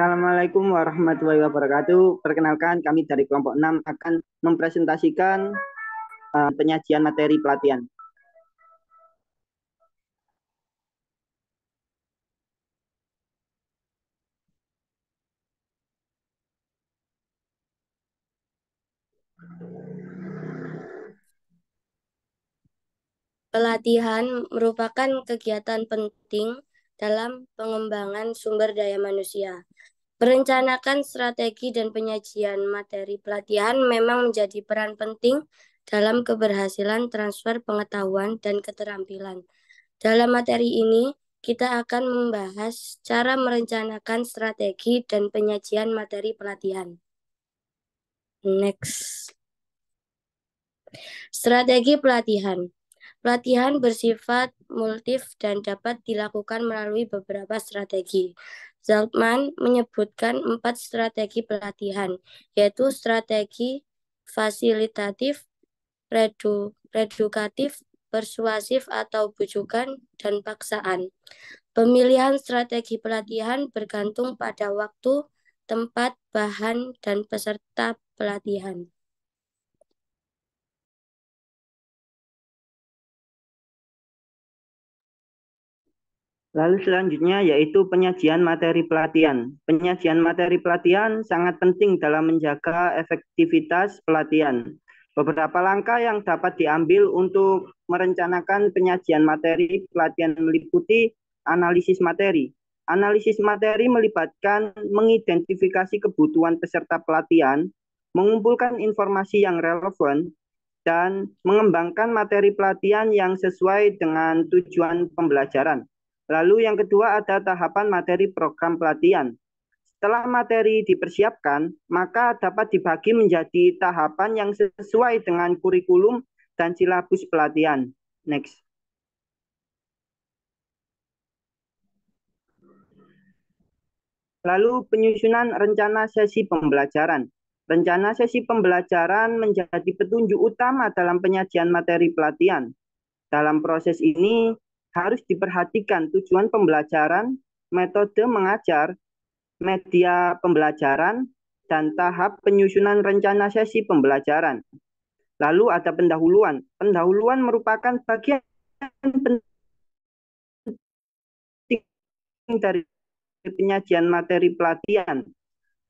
Assalamualaikum warahmatullahi wabarakatuh. Perkenalkan, kami dari kelompok 6 akan mempresentasikan penyajian materi pelatihan. Pelatihan merupakan kegiatan penting dalam pengembangan sumber daya manusia. Merencanakan strategi dan penyajian materi pelatihan memang menjadi peran penting dalam keberhasilan transfer pengetahuan dan keterampilan. Dalam materi ini, kita akan membahas cara merencanakan strategi dan penyajian materi pelatihan. Next. Strategi pelatihan. Pelatihan bersifat multif dan dapat dilakukan melalui beberapa strategi. Zeltman menyebutkan 4 strategi pelatihan, yaitu strategi fasilitatif, redukatif, persuasif atau bujukan, dan paksaan. Pemilihan strategi pelatihan bergantung pada waktu, tempat, bahan, dan peserta pelatihan. Lalu selanjutnya yaitu penyajian materi pelatihan. Penyajian materi pelatihan sangat penting dalam menjaga efektivitas pelatihan. Beberapa langkah yang dapat diambil untuk merencanakan penyajian materi pelatihan meliputi analisis materi. Analisis materi melibatkan mengidentifikasi kebutuhan peserta pelatihan, mengumpulkan informasi yang relevan, dan mengembangkan materi pelatihan yang sesuai dengan tujuan pembelajaran. Lalu yang kedua ada tahapan materi program pelatihan. Setelah materi dipersiapkan, maka dapat dibagi menjadi tahapan yang sesuai dengan kurikulum dan silabus pelatihan. Next. Lalu penyusunan rencana sesi pembelajaran. Rencana sesi pembelajaran menjadi petunjuk utama dalam penyajian materi pelatihan. Dalam proses ini harus diperhatikan tujuan pembelajaran, metode mengajar, media pembelajaran, dan tahap penyusunan rencana sesi pembelajaran. Lalu ada pendahuluan. Pendahuluan merupakan bagian penting dari penyajian materi pelatihan.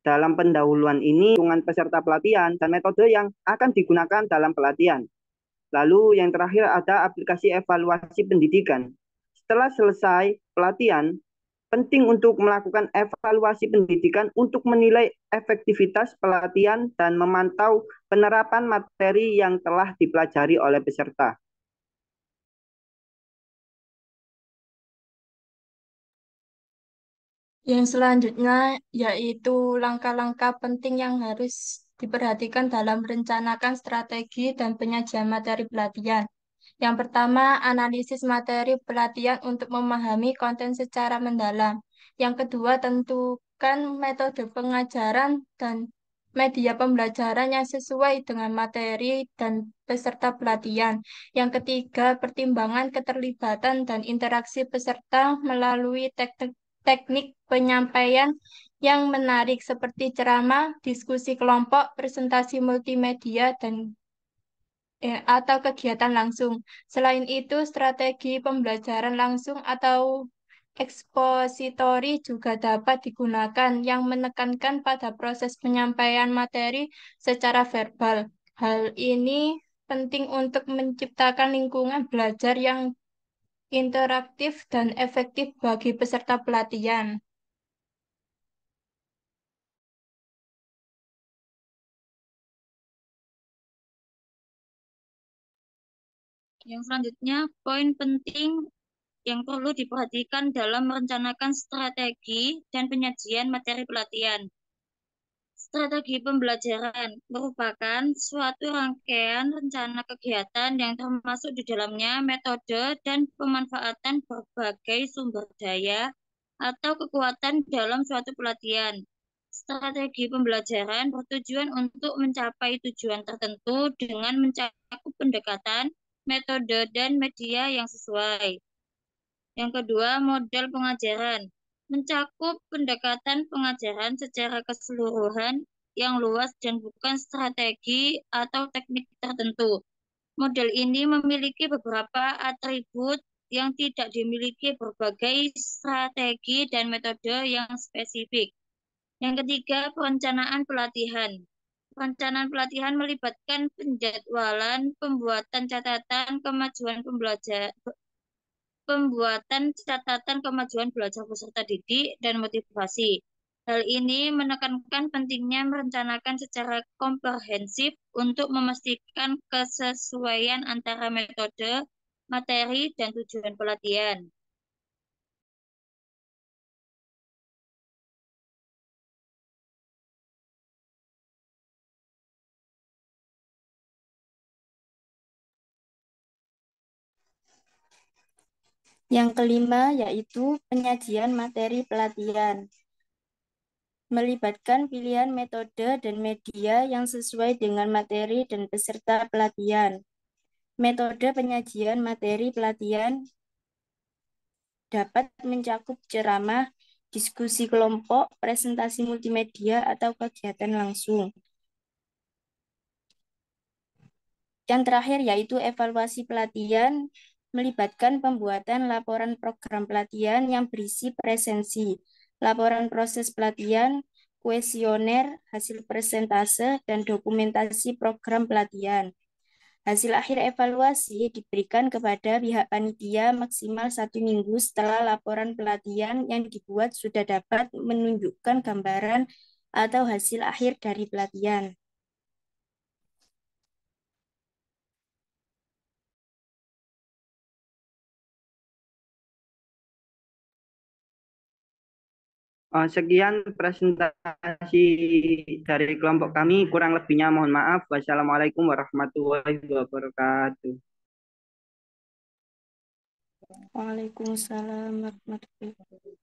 Dalam pendahuluan ini, dengan peserta pelatihan dan metode yang akan digunakan dalam pelatihan. Lalu yang terakhir ada aplikasi evaluasi pendidikan. Setelah selesai pelatihan, penting untuk melakukan evaluasi pendidikan untuk menilai efektivitas pelatihan dan memantau penerapan materi yang telah dipelajari oleh peserta. Yang selanjutnya yaitu langkah-langkah penting yang harus diperhatikan dalam merencanakan strategi dan penyajian materi pelatihan. Yang pertama, analisis materi pelatihan untuk memahami konten secara mendalam. Yang kedua, tentukan metode pengajaran dan media pembelajaran yang sesuai dengan materi dan peserta pelatihan. Yang ketiga, pertimbangan keterlibatan dan interaksi peserta melalui teknik penyampaian yang menarik seperti ceramah, diskusi kelompok, presentasi multimedia, dan atau kegiatan langsung. Selain itu, strategi pembelajaran langsung atau ekspositori juga dapat digunakan yang menekankan pada proses penyampaian materi secara verbal. Hal ini penting untuk menciptakan lingkungan belajar yang interaktif dan efektif bagi peserta pelatihan. Yang selanjutnya, poin penting yang perlu diperhatikan dalam merencanakan strategi dan penyajian materi pelatihan. Strategi pembelajaran merupakan suatu rangkaian rencana kegiatan yang termasuk di dalamnya metode dan pemanfaatan berbagai sumber daya atau kekuatan dalam suatu pelatihan. Strategi pembelajaran bertujuan untuk mencapai tujuan tertentu dengan mencakup pendekatan, metode, dan media yang sesuai. Yang kedua, model pengajaran mencakup pendekatan pengajaran secara keseluruhan yang luas dan bukan strategi atau teknik tertentu. Model ini memiliki beberapa atribut yang tidak dimiliki berbagai strategi dan metode yang spesifik. Yang ketiga, perencanaan pelatihan. Perencanaan pelatihan melibatkan penjadwalan, pembuatan kemajuan belajar peserta didik, dan motivasi. Hal ini menekankan pentingnya merencanakan secara komprehensif untuk memastikan kesesuaian antara metode, materi, dan tujuan pelatihan. Yang kelima yaitu penyajian materi pelatihan. Melibatkan pilihan metode dan media yang sesuai dengan materi dan peserta pelatihan. Metode penyajian materi pelatihan dapat mencakup ceramah, diskusi kelompok, presentasi multimedia, atau kegiatan langsung. Yang terakhir yaitu evaluasi pelatihan, melibatkan pembuatan laporan program pelatihan yang berisi presensi, laporan proses pelatihan, kuesioner, hasil persentase, dan dokumentasi program pelatihan. Hasil akhir evaluasi diberikan kepada pihak panitia maksimal 1 minggu setelah laporan pelatihan yang dibuat sudah dapat menunjukkan gambaran atau hasil akhir dari pelatihan. Sekian presentasi dari kelompok kami. Kurang lebihnya mohon maaf. Wassalamualaikum warahmatullahi wabarakatuh. Waalaikumsalam warahmatullahi wabarakatuh.